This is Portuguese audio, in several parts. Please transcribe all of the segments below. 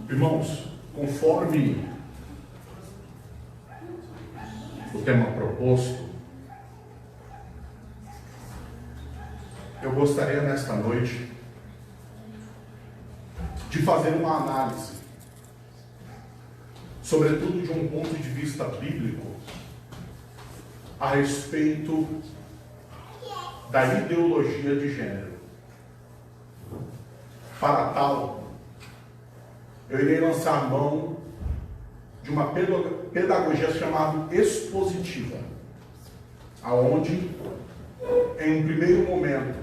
Irmãos, conforme o tema proposto, eu gostaria nesta noite de fazer uma análise, sobretudo de um ponto de vista bíblico, a respeito da ideologia de gênero. Para tal, eu irei lançar mão de uma pedagogia chamada expositiva, aonde, em um primeiro momento,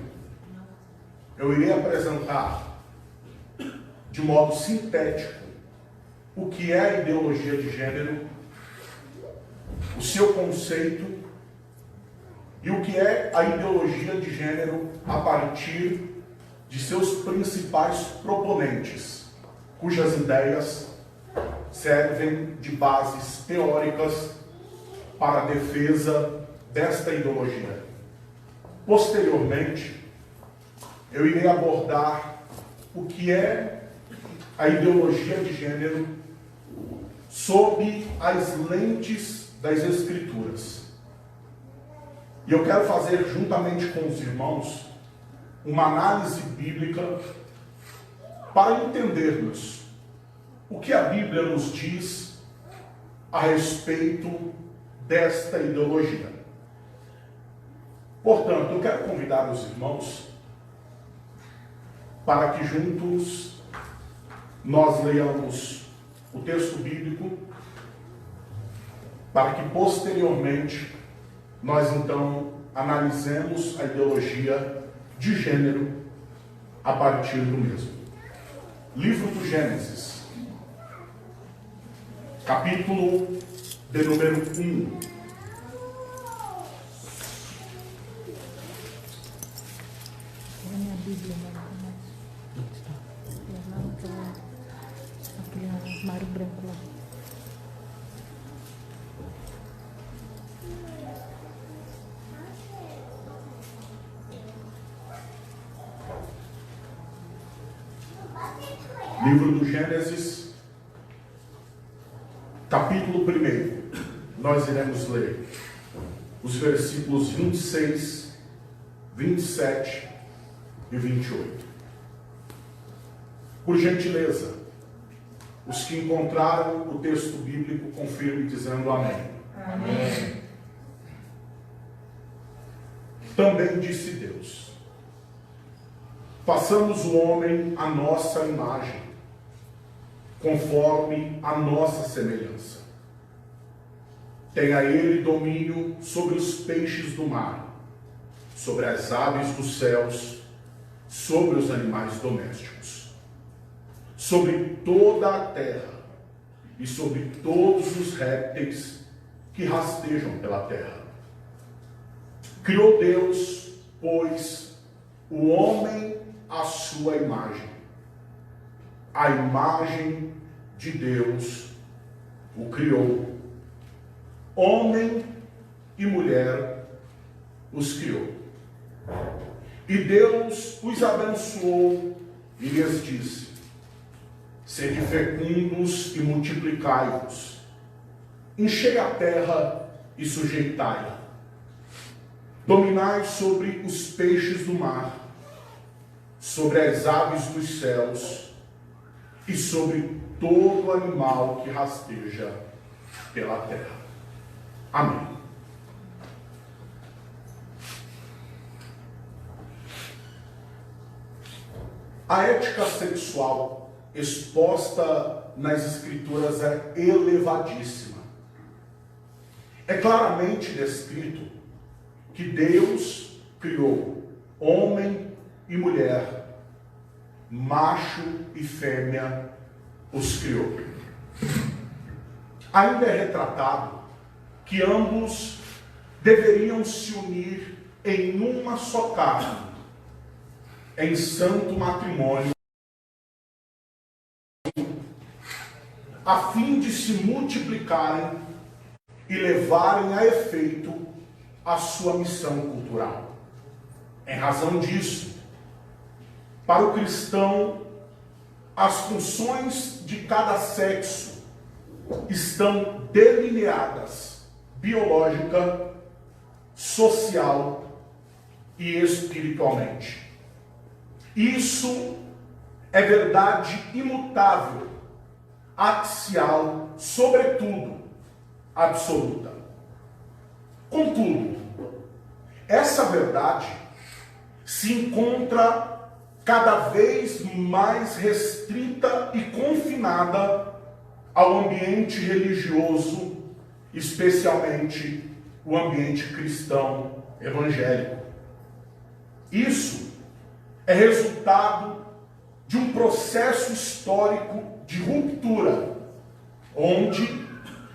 eu irei apresentar de modo sintético o que é a ideologia de gênero, o seu conceito e o que é a ideologia de gênero a partir de seus principais proponentes, cujas ideias servem de bases teóricas para a defesa desta ideologia. Posteriormente, eu irei abordar o que é a ideologia de gênero sob as lentes das Escrituras. E eu quero fazer, juntamente com os irmãos, uma análise bíblica para entendermos o que a Bíblia nos diz a respeito desta ideologia. Portanto, eu quero convidar os irmãos para que juntos nós leiamos o texto bíblico, para que posteriormente nós então analisemos a ideologia de gênero a partir do mesmo. Livro do Gênesis, capítulo de número 1. É minha Bíblia, aquele armário branco lá. Livro do Gênesis, capítulo 1. Nós iremos ler os versículos 26, 27 e 28. Por gentileza, os que encontraram o texto bíblico, confirme dizendo amém. Amém. Também disse Deus: façamos o homem à nossa imagem, conforme a nossa semelhança. Tenha ele domínio sobre os peixes do mar, sobre as aves dos céus, sobre os animais domésticos, sobre toda a terra e sobre todos os répteis que rastejam pela terra. Criou Deus, pois, o homem à sua imagem. A imagem de Deus o criou. Homem e mulher os criou. E Deus os abençoou e lhes disse: sede fecundos e multiplicai-vos, enchei a terra e sujeitai-a, dominai sobre os peixes do mar, sobre as aves dos céus e sobre todo animal que rasteja pela terra. Amém. A ética sexual exposta nas Escrituras é elevadíssima. É claramente descrito que Deus criou homem e mulher, macho e fêmea os criou. Ainda é retratado que ambos deveriam se unir em uma só carne, em santo matrimônio, a fim de se multiplicarem e levarem a efeito a sua missão cultural. Em razão disso, para o cristão, as funções de cada sexo estão delineadas biológica, social e espiritualmente. Isso é verdade imutável, axial, sobretudo, absoluta. Contudo, essa verdade se encontra cada vez mais restrita e confinada ao ambiente religioso, especialmente o ambiente cristão evangélico. Isso é resultado de um processo histórico de ruptura, onde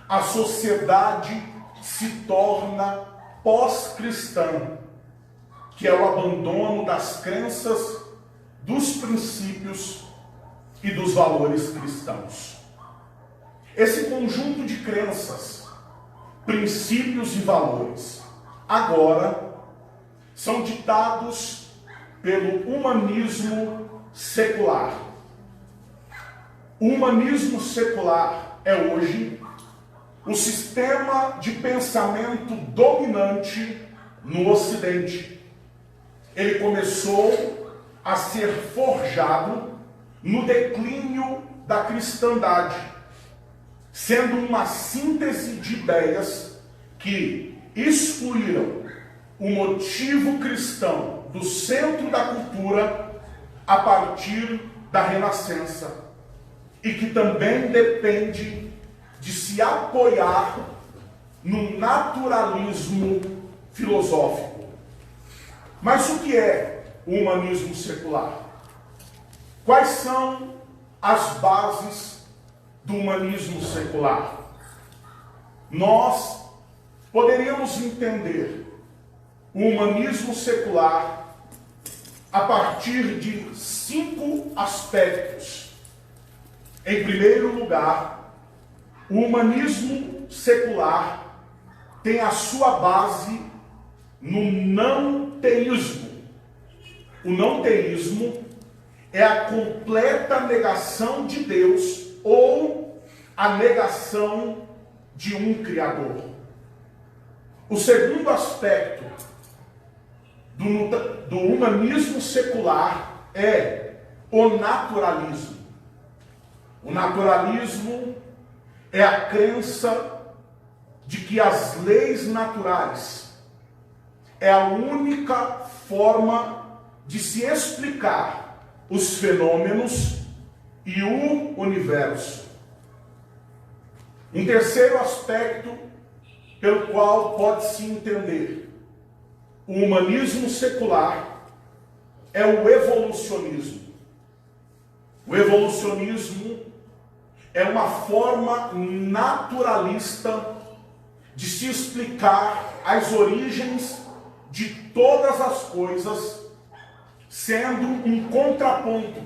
a sociedade se torna pós-cristã, que é o abandono das crenças, dos princípios e dos valores cristãos. Esse conjunto de crenças, princípios e valores, agora são ditados pelo humanismo secular. O humanismo secular é hoje o sistema de pensamento dominante no Ocidente. Ele começou a ser forjado no declínio da cristandade, sendo uma síntese de ideias que excluíram o motivo cristão do centro da cultura a partir da Renascença, e que também depende de se apoiar no naturalismo filosófico. Mas o que é o humanismo secular? Quais são as bases do humanismo secular? Nós poderíamos entender o humanismo secular a partir de 5 aspectos. Em primeiro lugar, o humanismo secular tem a sua base no não-teísmo. O não-teísmo é a completa negação de Deus ou a negação de um Criador. O segundo aspecto do humanismo secular é o naturalismo. O naturalismo é a crença de que as leis naturais é a única forma de se explicar os fenômenos e o universo. Um terceiro aspecto pelo qual pode-se entender o humanismo secular é o evolucionismo. O evolucionismo é uma forma naturalista de se explicar as origens de todas as coisas, sendo um contraponto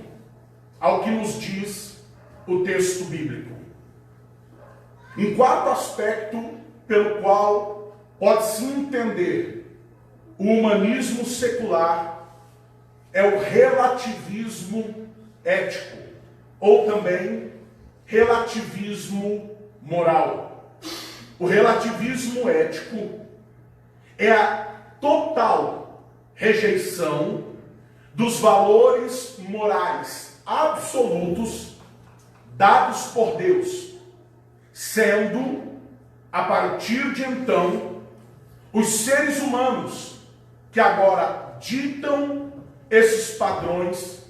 ao que nos diz o texto bíblico. Um quarto aspecto pelo qual pode-se entender o humanismo secular é o relativismo ético, ou também relativismo moral. O relativismo ético é a total rejeição dos valores morais absolutos dados por Deus, sendo, a partir de então, os seres humanos que agora ditam esses padrões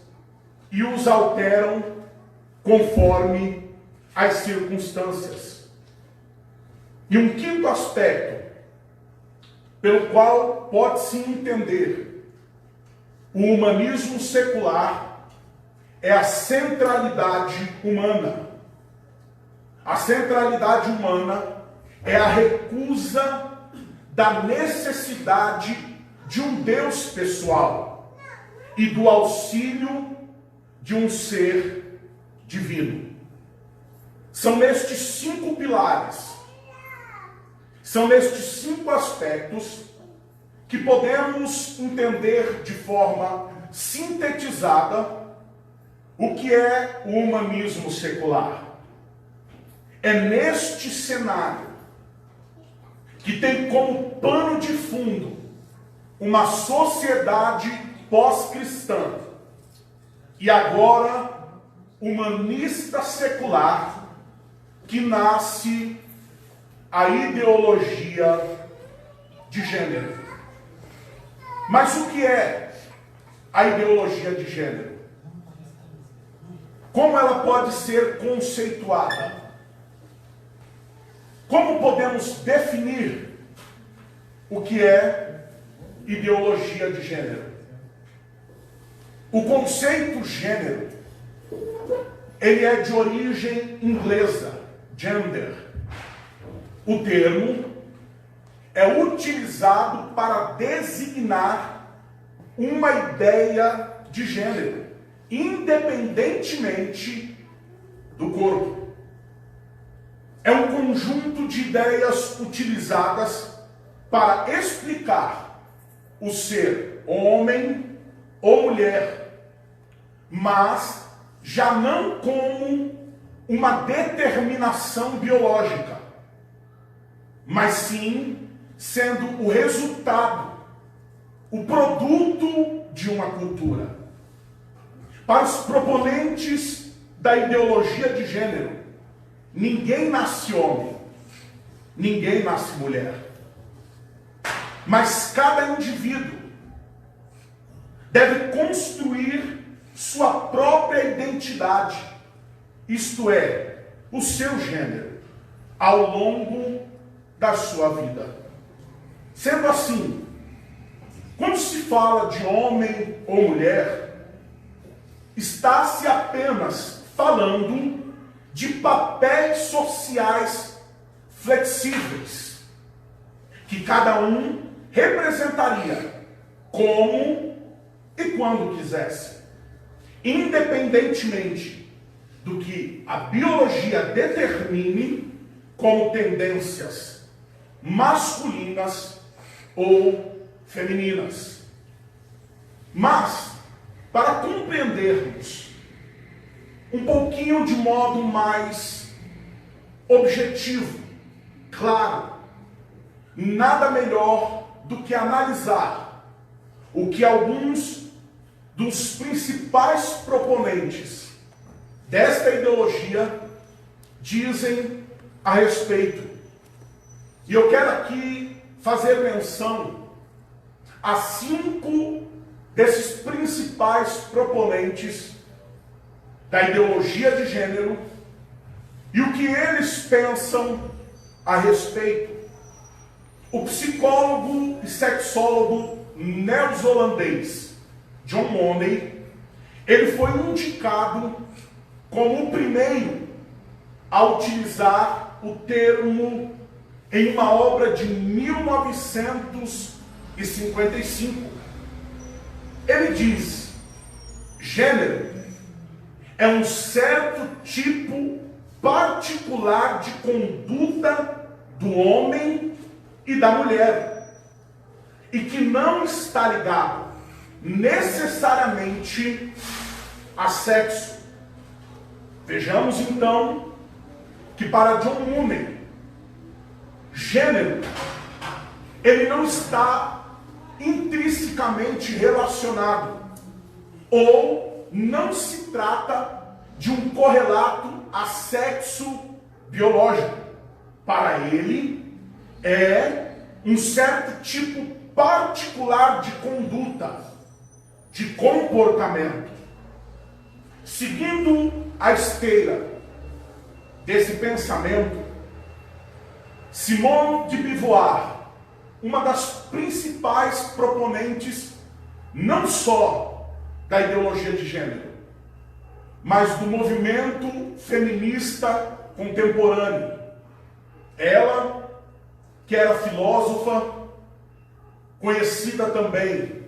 e os alteram conforme as circunstâncias. E um quinto aspecto pelo qual pode-se entender o humanismo secular é a centralidade humana. A centralidade humana é a recusa da necessidade de um Deus pessoal e do auxílio de um ser divino. São nestes 5 pilares, são nestes 5 aspectos que podemos entender de forma sintetizada O que é o humanismo secular? É neste cenário que tem como pano de fundo uma sociedade pós-cristã e agora humanista secular, que nasce a ideologia de gênero. Mas o que é a ideologia de gênero? Como ela pode ser conceituada? Como podemos definir o que é ideologia de gênero? O conceito gênero, ele é de origem inglesa, gender. O termo é utilizado para designar uma ideia de gênero, independentemente do corpo. É um conjunto de ideias utilizadas para explicar o ser homem ou mulher, mas já não como uma determinação biológica, mas sim sendo o resultado, o produto de uma cultura. Para os proponentes da ideologia de gênero, ninguém nasce homem, ninguém nasce mulher. Mas cada indivíduo deve construir sua própria identidade, isto é, o seu gênero, ao longo da sua vida. Sendo assim, quando se fala de homem ou mulher, está-se apenas falando de papéis sociais flexíveis, que cada um representaria como e quando quisesse, independentemente do que a biologia determine como tendências masculinas ou femininas. Mas, para compreendermos um pouquinho de modo mais objetivo, claro, nada melhor do que analisar o que alguns dos principais proponentes desta ideologia dizem a respeito. E eu quero aqui fazer menção a 5 desses principais proponentes da ideologia de gênero e o que eles pensam a respeito. O psicólogo e sexólogo neozelandês John Money, ele foi indicado como o primeiro a utilizar o termo em uma obra de 1955. Ele diz: gênero é um certo tipo particular de conduta do homem e da mulher, e que não está ligado necessariamente a sexo. Vejamos então que para John Money, gênero, ele não está intrinsecamente relacionado, ou não se trata de um correlato a sexo biológico. Para ele, é um certo tipo particular de conduta, de comportamento. Seguindo a esteira desse pensamento, Simone de Beauvoir, uma das principais proponentes não só da ideologia de gênero, mas do movimento feminista contemporâneo. Ela, que era filósofa, conhecida também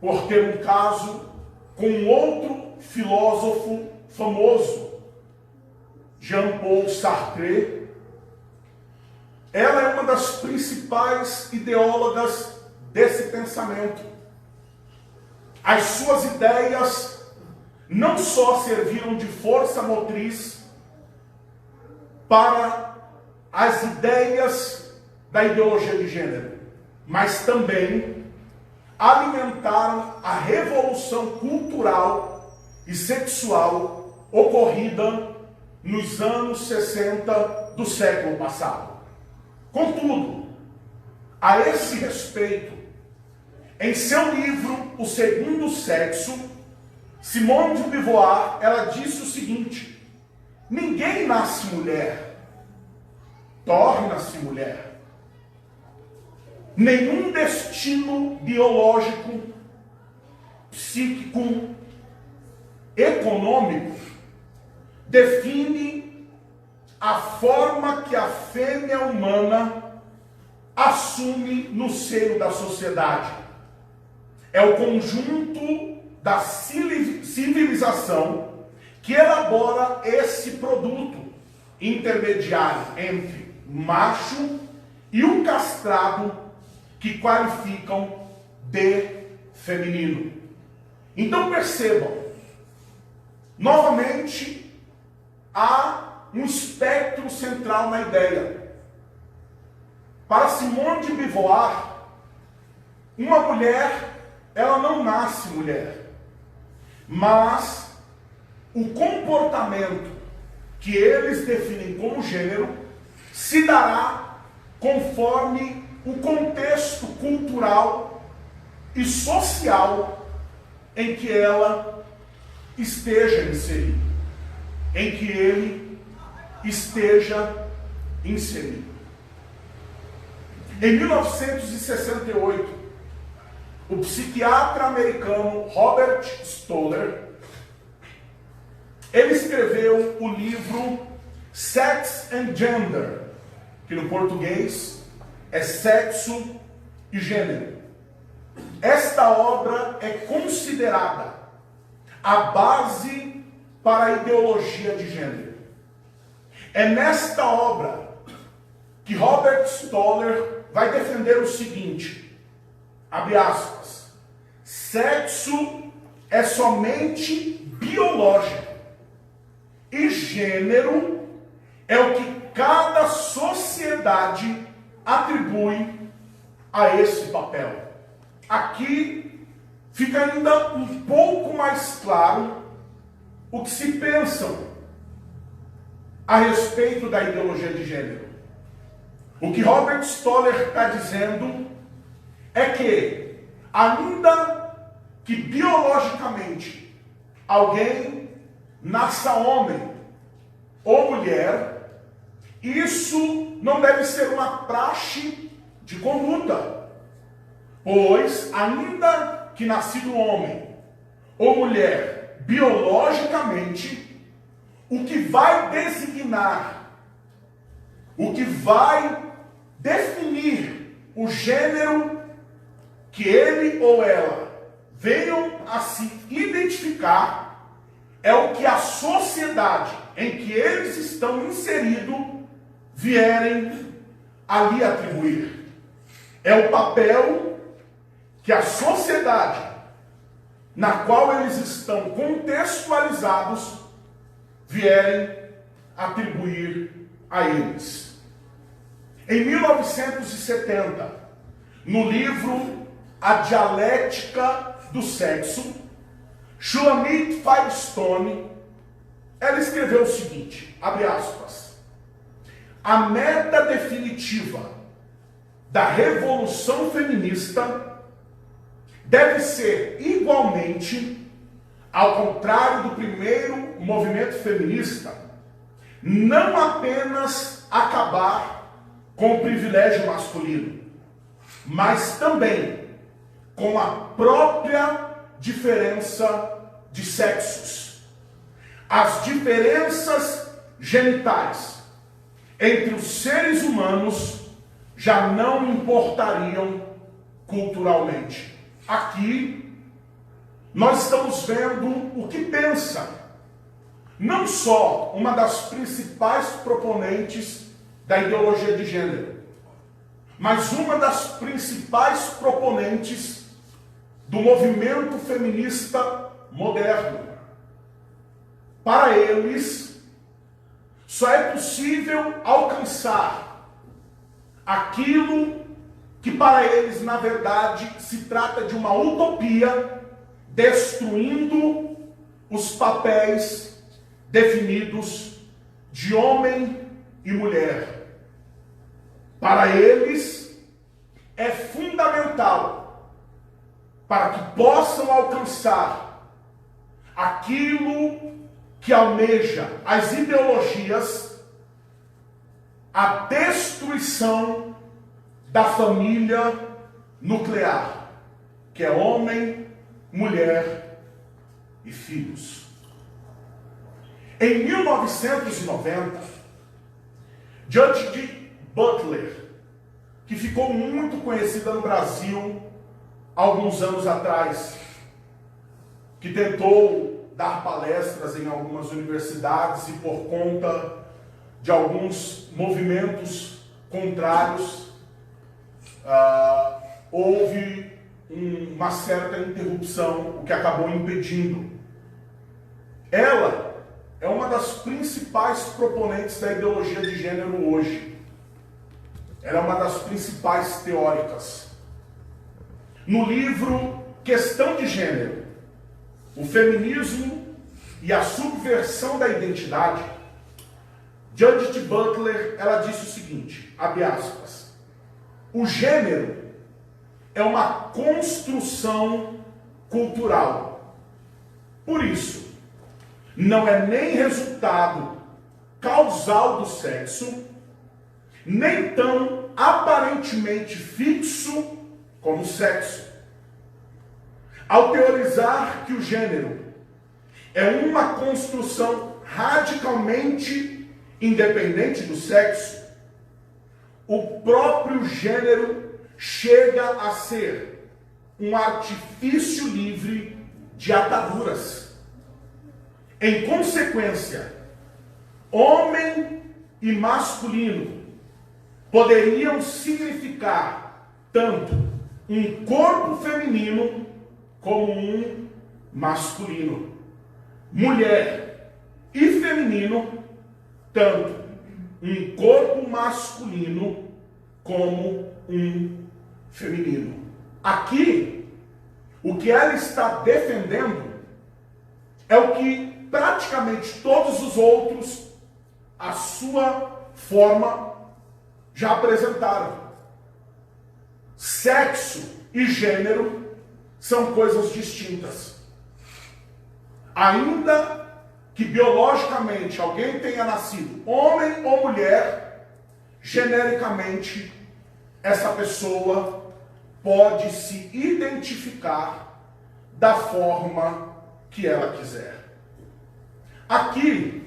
por ter um caso com um outro filósofo famoso, Jean-Paul Sartre. Ela é uma das principais ideólogas desse pensamento. As suas ideias não só serviram de força motriz para as ideias da ideologia de gênero, mas também alimentaram a revolução cultural e sexual ocorrida nos anos 60 do século passado. Contudo, a esse respeito, em seu livro O Segundo Sexo, Simone de Beauvoir, ela disse o seguinte: ninguém nasce mulher, torna-se mulher. Nenhum destino biológico, psíquico, econômico define a forma que a fêmea humana assume no seio da sociedade. É o conjunto da civilização que elabora esse produto intermediário entre o macho e o castrado, que qualificam de feminino. Então percebam, novamente, há um espectro central na ideia. Para Simone de Beauvoir, uma mulher, ela não nasce mulher, mas o comportamento que eles definem como gênero se dará conforme o contexto cultural e social em que ela esteja inserida, em que ele esteja inserido. Em 1968, o psiquiatra americano Robert Stoller, ele escreveu o livro Sex and Gender, que no português é Sexo e Gênero. Esta obra é considerada a base para a ideologia de gênero. É nesta obra que Robert Stoller vai defender o seguinte, abre aspas, sexo é somente biológico e gênero é o que cada sociedade atribui a esse papel. Aqui fica ainda um pouco mais claro o que se pensam a respeito da ideologia de gênero. O que Robert Stoller está dizendo é que, ainda que biologicamente alguém nasça homem ou mulher, isso não deve ser uma praxe de conduta, pois, ainda que nascido homem ou mulher biologicamente, o que vai designar, o que vai definir o gênero que ele ou ela venham a se identificar é o que a sociedade em que eles estão inseridos vierem a lhe atribuir. É o papel que a sociedade na qual eles estão contextualizados vierem atribuir a eles. Em 1970, no livro A Dialética do Sexo, Shulamit Firestone, ela escreveu o seguinte, abre aspas, a meta definitiva da revolução feminista deve ser igualmente, ao contrário do primeiro movimento feminista, não apenas acabar com o privilégio masculino, mas também com a própria diferença de sexos. As diferenças genitais entre os seres humanos já não importariam culturalmente. Aqui, nós estamos vendo o que pensa, não só uma das principais proponentes da ideologia de gênero, mas uma das principais proponentes do movimento feminista moderno, para eles, só é possível alcançar aquilo que para eles, na verdade, se trata de uma utopia, destruindo os papéis definidos de homem e mulher. Para eles, é fundamental, para que possam alcançar aquilo que almeja as ideologias, a destruição da família nuclear, que é homem, mulher e filhos. Em 1990, Judith Butler, que ficou muito conhecida no Brasil alguns anos atrás, que tentou dar palestras em algumas universidades e por conta de alguns movimentos contrários, houve uma certa interrupção, o que acabou impedindo. Ela é uma das principais proponentes da ideologia de gênero hoje. Ela é uma das principais teóricas. No livro Questão de Gênero, o feminismo e a subversão da identidade, Judith Butler, ela disse o seguinte, abre aspas, o gênero é uma construção cultural. Por isso, não é nem resultado causal do sexo, nem tão aparentemente fixo como o sexo. Ao teorizar que o gênero é uma construção radicalmente independente do sexo, o próprio gênero chega a ser um artifício livre de ataduras. Em consequência, homem e masculino poderiam significar tanto um corpo feminino como um masculino, mulher e feminino, tanto um corpo masculino como um feminino. Aqui, o que ela está defendendo é o que praticamente todos os outros, a sua forma, já apresentaram. Sexo e gênero são coisas distintas. Ainda que biologicamente alguém tenha nascido homem ou mulher, genericamente essa pessoa pode se identificar da forma que ela quiser. Aqui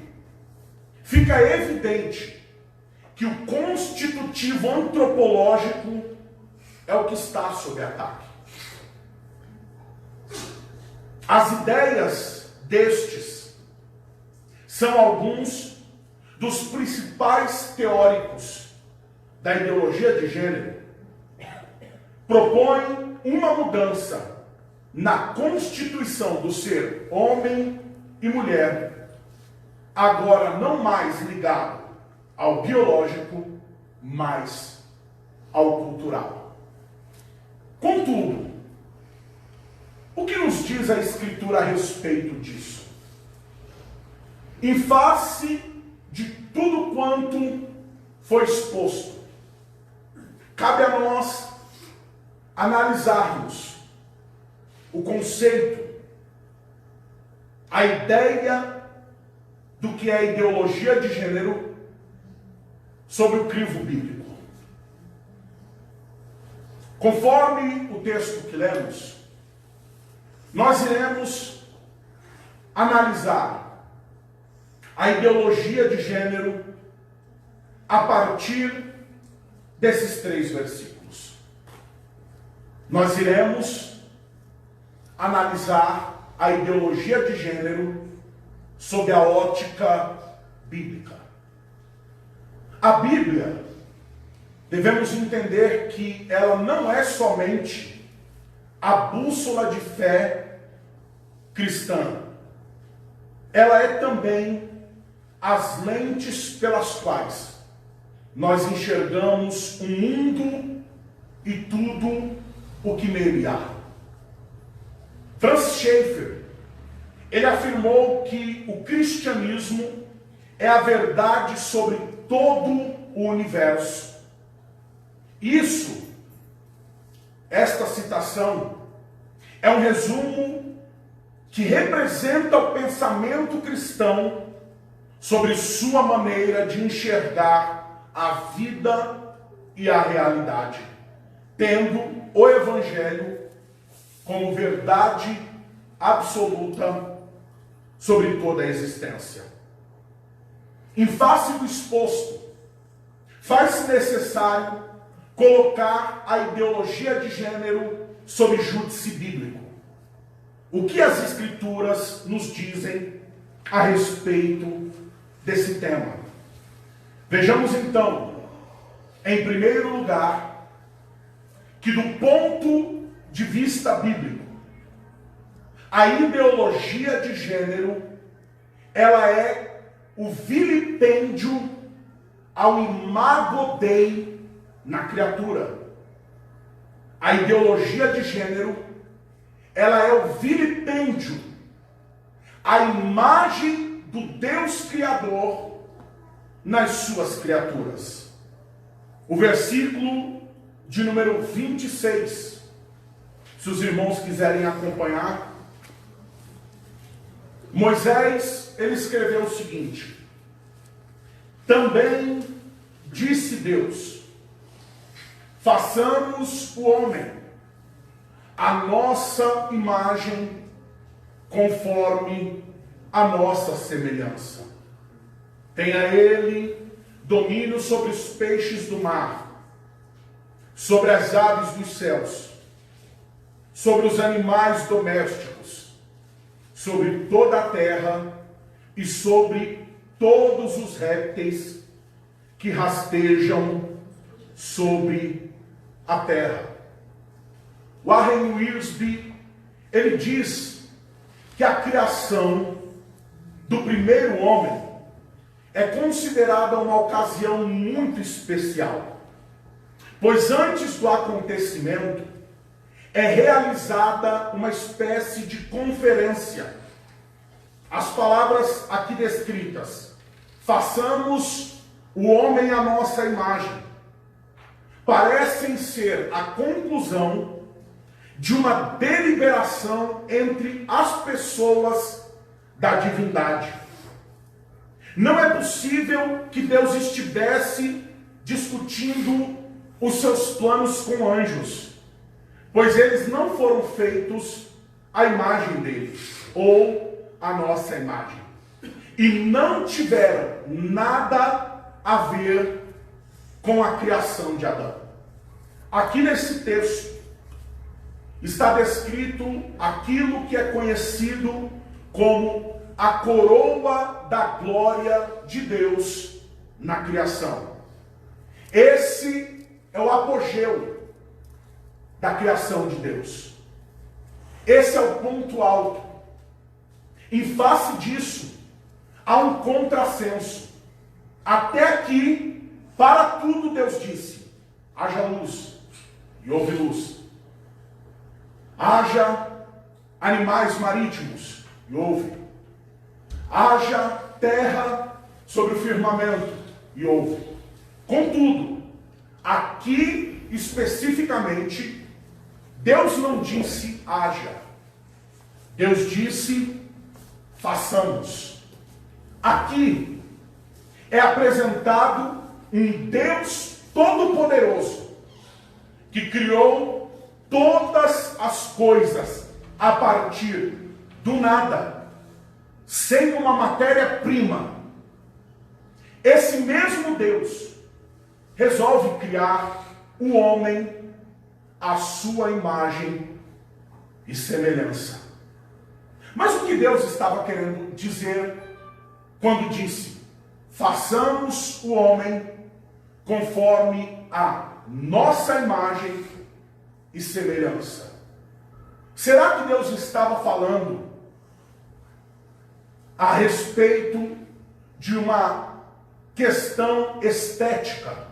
fica evidente que o constitutivo antropológico é o que está sob ataque. As ideias destes são alguns dos principais teóricos da ideologia de gênero. Propõem uma mudança na constituição do ser homem e mulher, agora não mais ligado ao biológico, mas ao cultural. Contudo, o que nos diz a Escritura a respeito disso? Em face de tudo quanto foi exposto, cabe a nós analisarmos o conceito, a ideia do que é a ideologia de gênero sobre o crivo bíblico. Conforme o texto que lemos, nós iremos analisar a ideologia de gênero a partir desses 3 versículos. Nós iremos analisar a ideologia de gênero sob a ótica bíblica. A Bíblia, devemos entender que ela não é somente a bússola de fé cristã. ela é também as lentes pelas quais nós enxergamos o mundo e tudo o que nele há. Francis Schaeffer, ele afirmou que o cristianismo é a verdade sobre todo o universo. Esta citação é um resumo que representa o pensamento cristão sobre sua maneira de enxergar a vida e a realidade, tendo o Evangelho como verdade absoluta sobre toda a existência. Em face do exposto, faz-se necessário colocar a ideologia de gênero sob júdice bíblico. O que as Escrituras nos dizem a respeito desse tema? Vejamos então, em primeiro lugar, que do ponto de vista bíblico, a ideologia de gênero, ela é o vilipêndio ao imago Dei na criatura. A ideologia de gênero, ela é o vilipêndio à imagem do Deus Criador nas suas criaturas. O versículo de número 26, se os irmãos quiserem acompanhar, Moisés, ele escreveu o seguinte: também disse Deus, façamos o homem a nossa imagem, conforme a nossa semelhança. Tenha ele domínio sobre os peixes do mar, sobre as aves dos céus, sobre os animais domésticos, sobre toda a terra e sobre todos os répteis que rastejam sobre a terra. Warren Wiersbe, ele diz que a criação do primeiro homem é considerada uma ocasião muito especial, pois antes do acontecimento é realizada uma espécie de conferência. As palavras aqui descritas, façamos o homem à nossa imagem, parecem ser a conclusão de uma deliberação entre as pessoas da divindade. Não é possível que Deus estivesse discutindo os seus planos com anjos, pois eles não foram feitos à imagem dele, ou à nossa imagem, e não tiveram nada a ver com a criação de Adão. Aqui nesse texto está descrito aquilo que é conhecido como a coroa da glória de Deus na criação. Esse é o apogeu da criação de Deus. Esse é o ponto alto. Em face disso, há um contrassenso. Até aqui, para tudo Deus disse: haja luz, e houve luz. Haja animais marítimos, e houve. Haja terra sobre o firmamento, e houve. Contudo, aqui especificamente, Deus não disse haja. Deus disse façamos. Aqui é apresentado um Deus todo-poderoso que criou todas as coisas a partir do nada, sem uma matéria-prima. Esse mesmo Deus resolve criar o homem à sua imagem e semelhança. Mas o que Deus estava querendo dizer quando disse: façamos o homem conforme a nossa imagem e semelhança? Será que Deus estava falando a respeito de uma questão estética.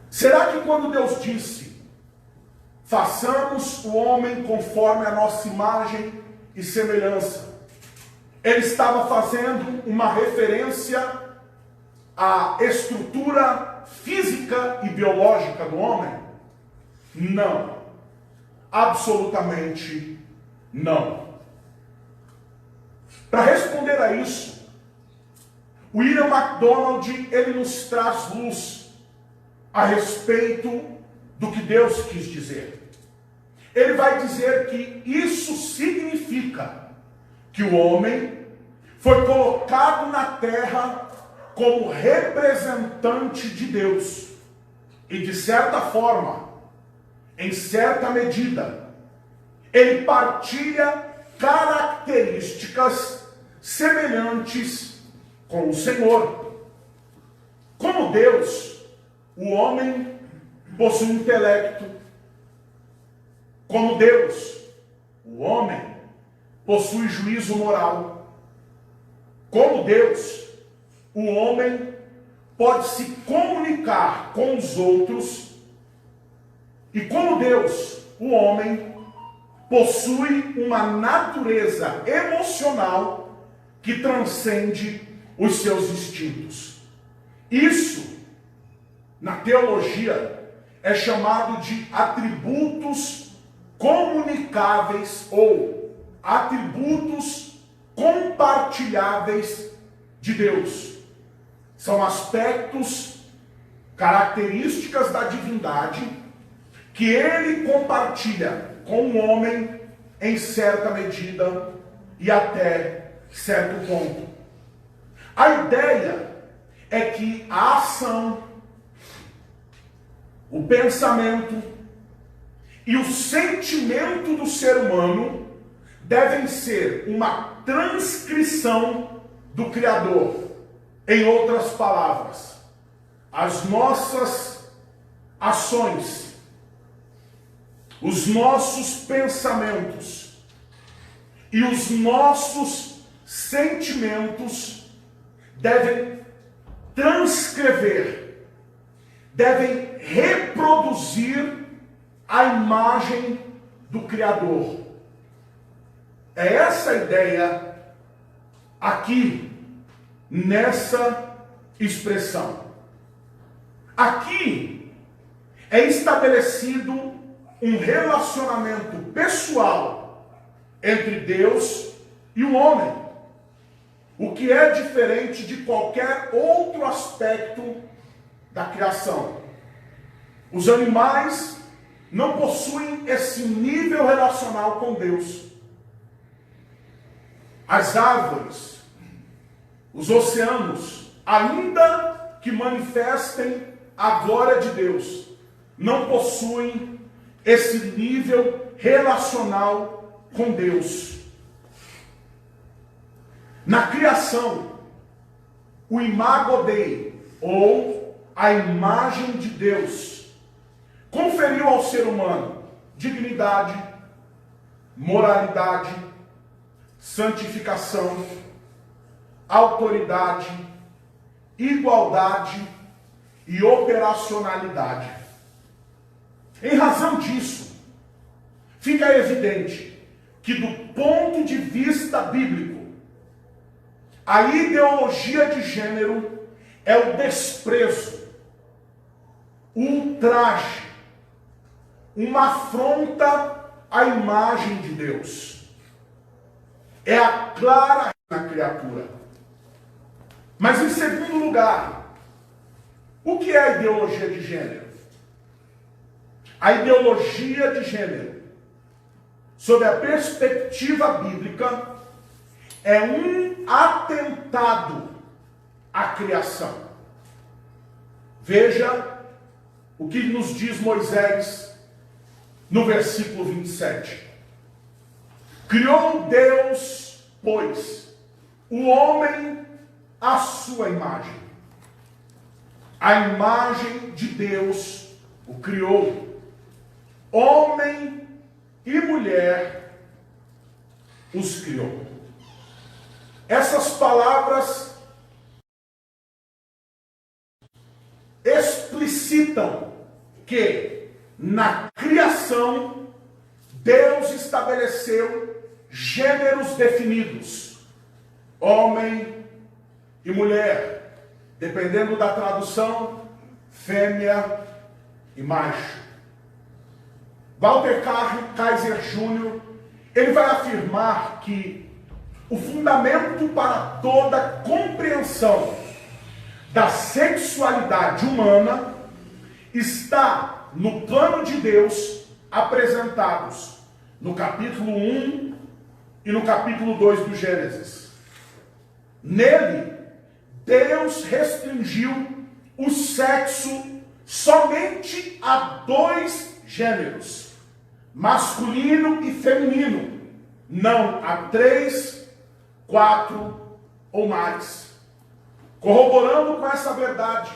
Será que quando Deus disse, façamos o homem conforme a nossa imagem e semelhança, Ele estava fazendo uma referência à estrutura física e biológica do homem? Não. Absolutamente não. Para responder a isso, William MacDonald, ele nos traz luz a respeito do que Deus quis dizer. Ele vai dizer que isso significa que o homem foi colocado na terra como representante de Deus. E de certa forma, em certa medida, ele partilha características semelhantes com o Senhor. Como Deus, o homem possui intelecto. Como Deus, o homem possui juízo moral. Como Deus, o homem pode se comunicar com os outros. E como Deus, o homem possui uma natureza emocional que transcende os seus instintos. Isso, na teologia, é chamado de atributos comunicáveis ou atributos compartilháveis de Deus. São aspectos, características da divindade que Ele compartilha com o homem em certa medida e até certo ponto. A ideia é que a ação, o pensamento e o sentimento do ser humano devem ser uma transcrição do Criador. Em outras palavras, as nossas ações, os nossos pensamentos e os nossos sentimentos devem transcrever, devem reproduzir a imagem do Criador. É essa a ideia aqui, nessa expressão. Aqui é estabelecido um relacionamento pessoal entre Deus e o homem, o que é diferente de qualquer outro aspecto da criação. Os animais não possuem esse nível relacional com Deus. As árvores, os oceanos, ainda que manifestem a glória de Deus, não possuem esse nível relacional com Deus. Na criação, o imago Dei, ou a imagem de Deus, conferiu ao ser humano dignidade, moralidade, santificação, autoridade, igualdade e operacionalidade. Em razão disso, fica evidente que, do ponto de vista bíblico, a ideologia de gênero é o desprezo, o ultraje, uma afronta à imagem de Deus. É a clara na criatura. Mas, em segundo lugar, o que é a ideologia de gênero? A ideologia de gênero, sob a perspectiva bíblica, é um atentado à criação. Veja o que nos diz Moisés no versículo 27. Criou Deus, pois, o homem à sua imagem. A imagem de Deus o criou. Homem e mulher os criou. essas palavras explicitam que na criação Deus estabeleceu gêneros definidos, homem e mulher, dependendo da tradução, fêmea e macho. Walter Kaiser Jr., ele vai afirmar que o fundamento para toda compreensão da sexualidade humana está no plano de Deus apresentados no capítulo 1 e no capítulo 2 do Gênesis. Nele, Deus restringiu o sexo somente a 2 gêneros, masculino e feminino, não a 3, 4 ou mais. Corroborando com essa verdade,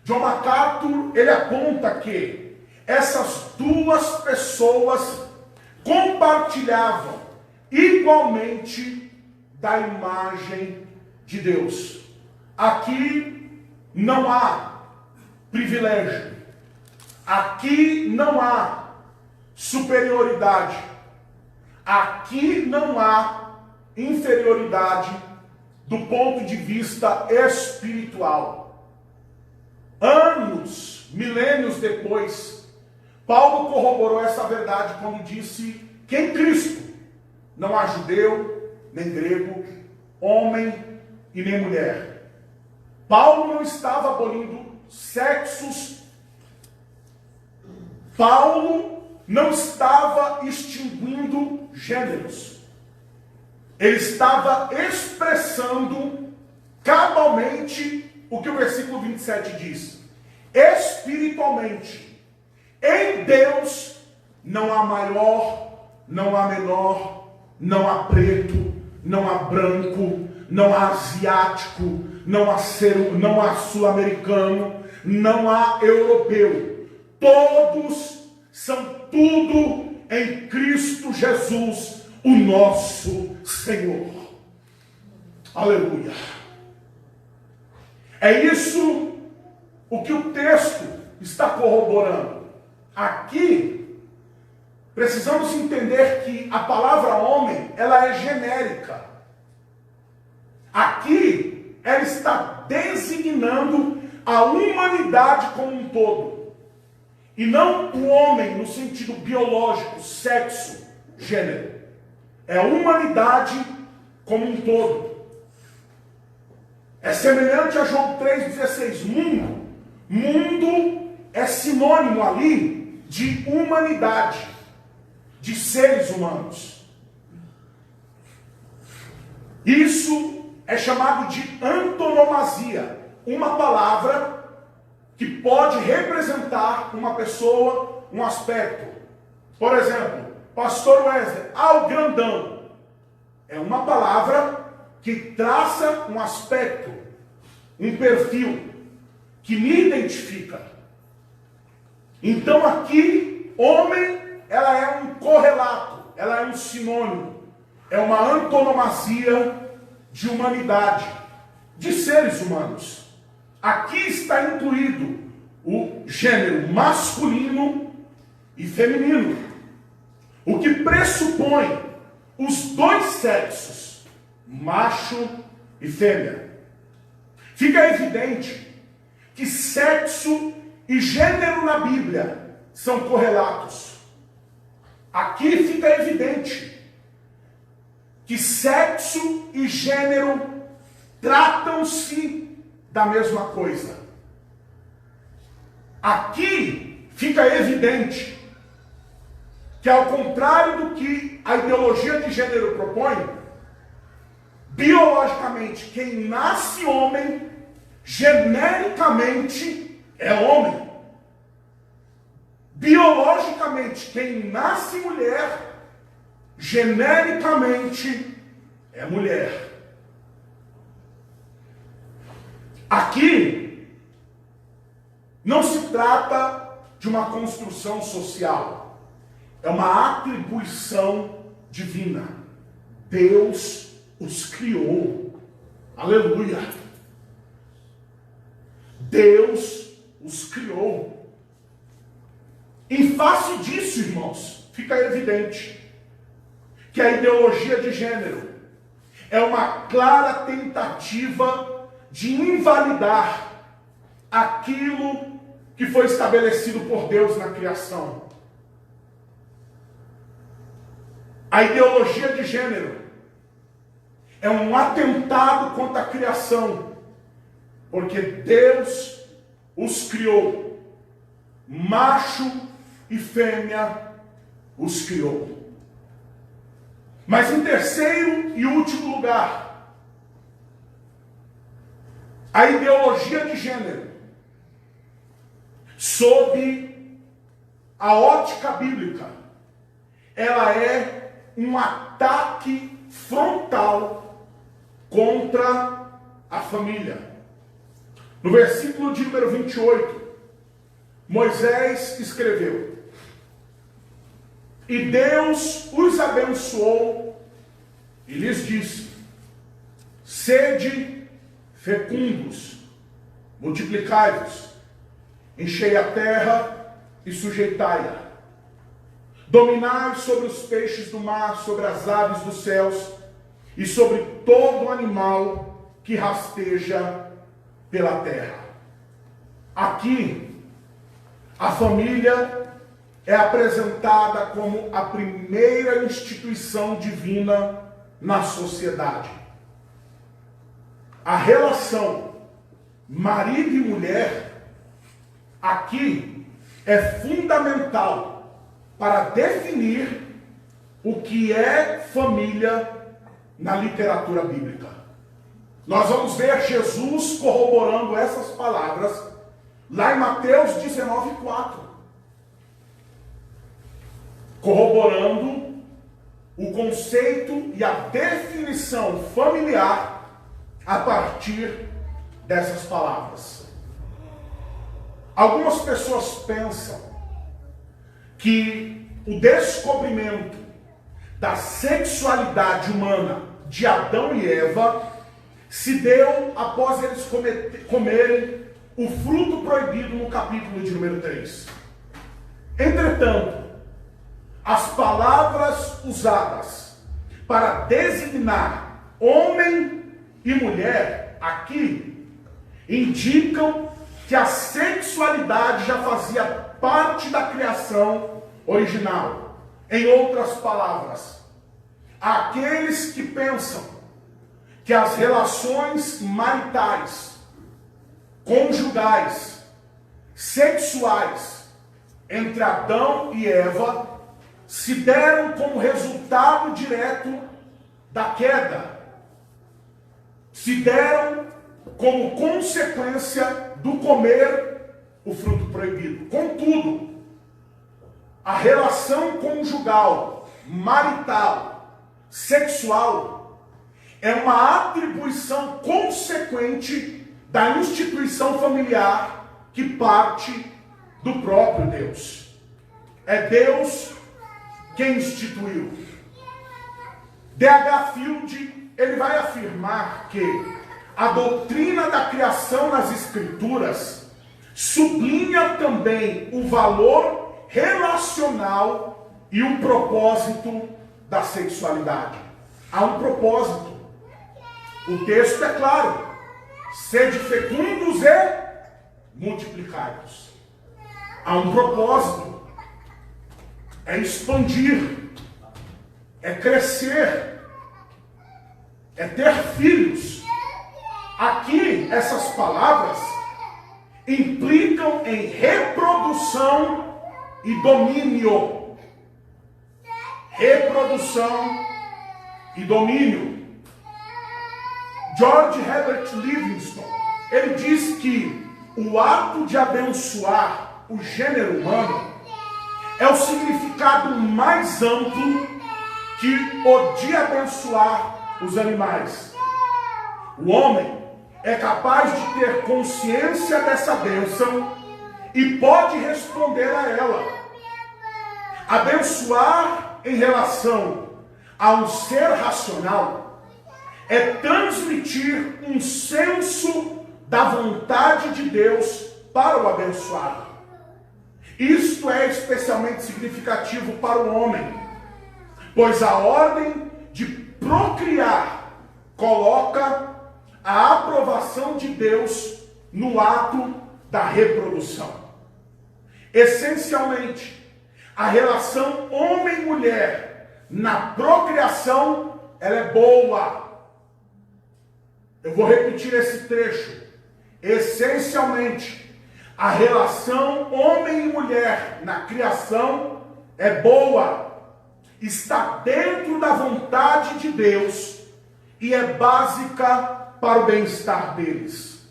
John MacArthur, ele aponta que essas duas pessoas compartilhavam igualmente da imagem de Deus. Aqui não há privilégio, aqui não há superioridade, aqui não há inferioridade do ponto de vista espiritual. Anos, milênios depois, Paulo corroborou essa verdade quando disse que em Cristo não há judeu, nem grego, homem e nem mulher. Paulo não estava abolindo sexos. Paulo não estava extinguindo gêneros. Ele estava expressando cabalmente o que o versículo 27 diz. Espiritualmente, em Deus não há maior, não há menor, não há preto, não há branco, não há asiático, não há sul-americano, não há europeu. Todos são tudo em Cristo Jesus, o nosso Senhor. Aleluia. É isso o que o texto está corroborando. Aqui, precisamos entender que a palavra homem, ela é genérica. Aqui, ela está designando a humanidade como um todo. E não o homem no sentido biológico, sexo, gênero. É a humanidade como um todo. É semelhante a João 3,16. Mundo. Mundo é sinônimo ali de humanidade, de seres humanos. Isso é chamado de antonomasia, uma palavra que pode representar uma pessoa, um aspecto. Por exemplo, Pastor Wesley, o grandão, é uma palavra que traça um aspecto, um perfil, que me identifica. Então aqui, homem, ela é um correlato, ela é um sinônimo, é uma antonomasia de humanidade, de seres humanos. Aqui está incluído o gênero masculino e feminino, o que pressupõe os dois sexos, macho e fêmea. Fica evidente que sexo e gênero na Bíblia são correlatos. Aqui fica evidente que sexo e gênero tratam-se da mesma coisa. Aqui fica evidente que, ao contrário do que a ideologia de gênero propõe, biologicamente, quem nasce homem, genericamente é homem. Biologicamente, quem nasce mulher, genericamente é mulher. Aqui não se trata de uma construção social, é uma atribuição divina. Deus os criou. Aleluia. Deus os criou. Em face disso, irmãos, fica evidente que a ideologia de gênero é uma clara tentativa de invalidar aquilo que foi estabelecido por Deus na criação. A ideologia de gênero é um atentado contra a criação, porque Deus os criou, macho e fêmea os criou. Mas em terceiro e último lugar, a ideologia de gênero, sob a ótica bíblica, ela é um ataque frontal contra a família. No versículo de número 28, Moisés escreveu: e Deus os abençoou e lhes disse: sede fecundos, multiplicai-vos, enchei a terra e sujeitai-a, dominai sobre os peixes do mar, sobre as aves dos céus e sobre todo animal que rasteja pela terra. Aqui, a família é apresentada como a primeira instituição divina na sociedade. A relação marido e mulher aqui é fundamental para definir o que é família na literatura bíblica. Nós vamos ver Jesus corroborando essas palavras lá em Mateus 19:4. Corroborando o conceito e a definição familiar a partir dessas palavras. Algumas pessoas pensam que o descobrimento da sexualidade humana de Adão e Eva se deu após eles comerem o fruto proibido no capítulo de número 3. Entretanto, as palavras usadas para designar homem e mulher aqui indicam que a sexualidade já fazia parte da criação original. Em outras palavras, aqueles que pensam que as relações maritais, conjugais, sexuais entre Adão e Eva se deram como resultado direto da queda, se deram como consequência do comer o fruto proibido. Contudo, a relação conjugal, marital, sexual, é uma atribuição consequente da instituição familiar que parte do próprio Deus. É Deus quem instituiu. D.H. Field, ele vai afirmar que a doutrina da criação nas Escrituras sublinha também o valor relacional e o propósito da sexualidade. Há um propósito. O texto é claro: sede fecundos e multiplicai-vos. Há um propósito. É expandir, é crescer, é ter filhos. Aqui, essas palavras implicam em reprodução e domínio. Reprodução e domínio. George Herbert Livingstone, ele diz que o ato de abençoar o gênero humano é o significado mais amplo que o de abençoar os animais. O homem é capaz de ter consciência dessa bênção e pode responder a ela. Abençoar em relação a um ser racional é transmitir um senso da vontade de Deus para o abençoado. Isto é especialmente significativo para o homem, pois a ordem de procriar coloca a aprovação de Deus no ato da reprodução. Essencialmente, a relação homem-mulher na procriação, ela é boa. Eu vou repetir esse trecho. Essencialmente, a relação homem e mulher na criação é boa, está dentro da vontade de Deus e é básica para o bem-estar deles.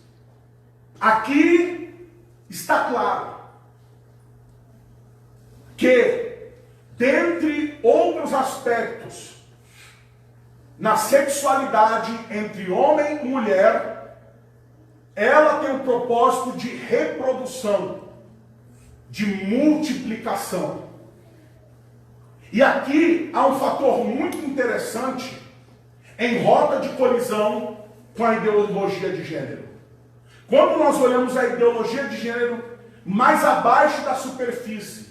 Aqui está claro que, dentre outros aspectos, na sexualidade entre homem e mulher, ela tem o propósito de reprodução, de multiplicação. E aqui há um fator muito interessante em rota de colisão com a ideologia de gênero. Quando nós olhamos a ideologia de gênero mais abaixo da superfície,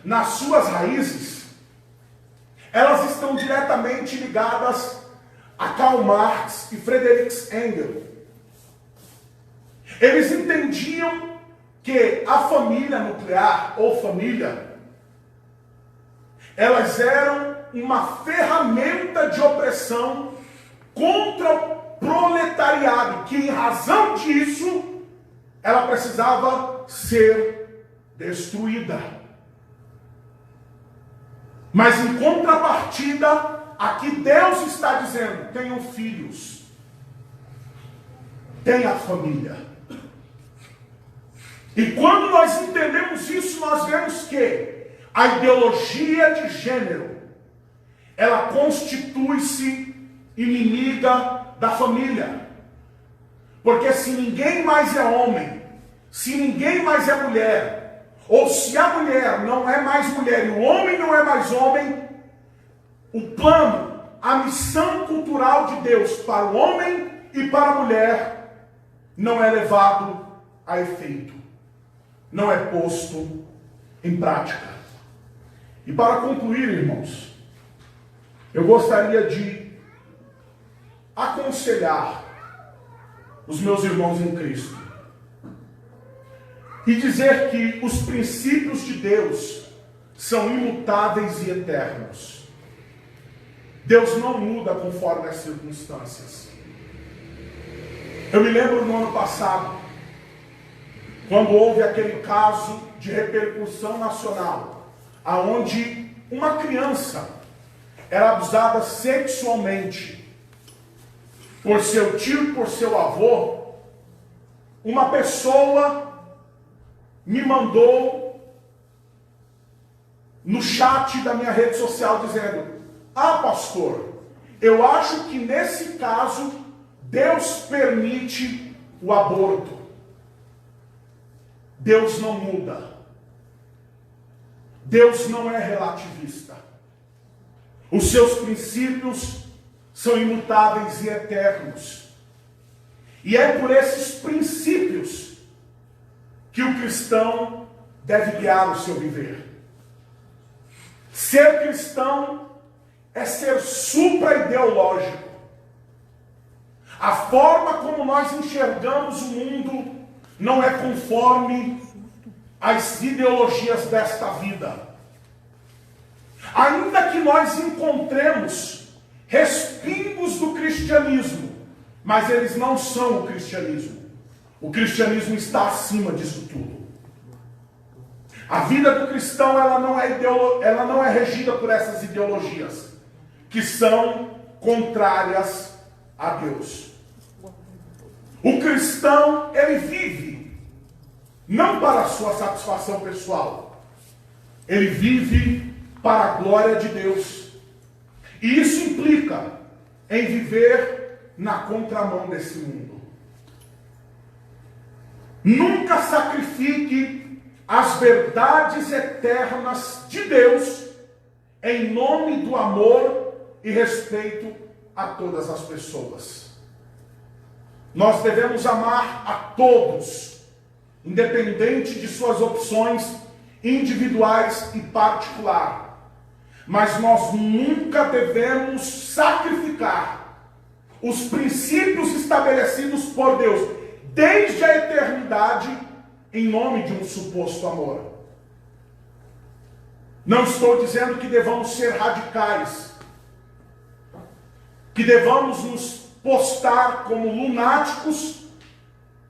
nas suas raízes, elas estão diretamente ligadas a Karl Marx e Friedrich Engels. Eles entendiam que a família nuclear ou família, elas eram uma ferramenta de opressão contra o proletariado, que em razão disso, ela precisava ser destruída. Mas em contrapartida, aqui Deus está dizendo, tenham filhos, tenha família. E quando nós entendemos isso, nós vemos que a ideologia de gênero, ela constitui-se inimiga da família. Porque se ninguém mais é homem, se ninguém mais é mulher, ou se a mulher não é mais mulher e o homem não é mais homem, o plano, a missão cultural de Deus para o homem e para a mulher não é levado a efeito, não é posto em prática. E para concluir, irmãos, eu gostaria de aconselhar os meus irmãos em Cristo e dizer que os princípios de Deus são imutáveis e eternos. Deus não muda conforme as circunstâncias. Eu me lembro no ano passado, quando houve aquele caso de repercussão nacional, aonde uma criança era abusada sexualmente por seu tio e por seu avô. Uma pessoa me mandou no chat da minha rede social dizendo: ah, pastor, eu acho que nesse caso Deus permite o aborto. Deus não muda. Deus não é relativista. Os seus princípios são imutáveis e eternos. E é por esses princípios que o cristão deve guiar o seu viver. Ser cristão é ser supra-ideológico. A forma como nós enxergamos o mundo não é conforme as ideologias desta vida. Ainda que nós encontremos respingos do cristianismo, mas eles não são o cristianismo. O cristianismo está acima disso tudo. A vida do cristão, ela não é regida por essas ideologias que são contrárias a Deus. O cristão, ele vive não para a sua satisfação pessoal, ele vive para a glória de Deus. E isso implica em viver na contramão desse mundo. Nunca sacrifique as verdades eternas de Deus em nome do amor e respeito a todas as pessoas. Nós devemos amar a todos, independente de suas opções individuais e particulares. Mas nós nunca devemos sacrificar os princípios estabelecidos por Deus desde a eternidade em nome de um suposto amor. Não estou dizendo que devamos ser radicais, que devamos nos postar como lunáticos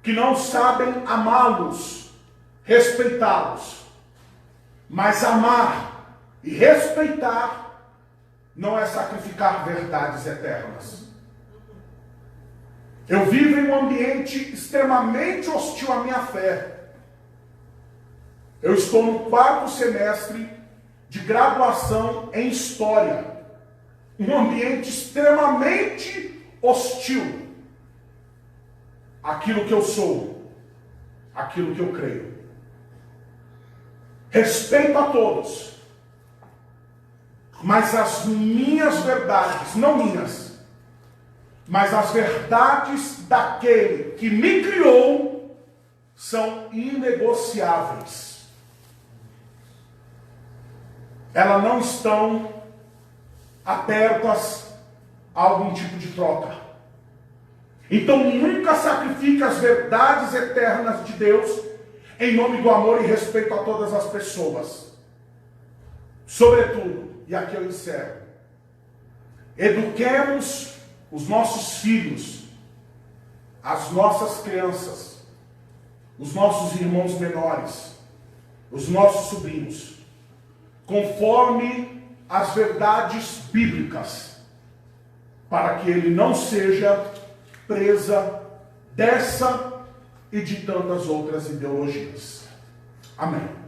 que não sabem amá-los, respeitá-los. Mas amar e respeitar não é sacrificar verdades eternas. Eu vivo em um ambiente extremamente hostil à minha fé. Eu estou no 4º semestre de graduação em História. Um ambiente extremamente hostil àquilo que eu sou, àquilo que eu creio. Respeito a todos, mas as minhas verdades, não minhas, mas as verdades daquele que me criou são inegociáveis. Elas não estão abertas a algum tipo de troca. Então nunca sacrifique as verdades eternas de Deus em nome do amor e respeito a todas as pessoas. Sobretudo, e aqui eu encerro, eduquemos os nossos filhos, as nossas crianças, os nossos irmãos menores, os nossos sobrinhos, conforme as verdades bíblicas, para que ele não seja presa dessa e de tantas outras ideologias. Amém.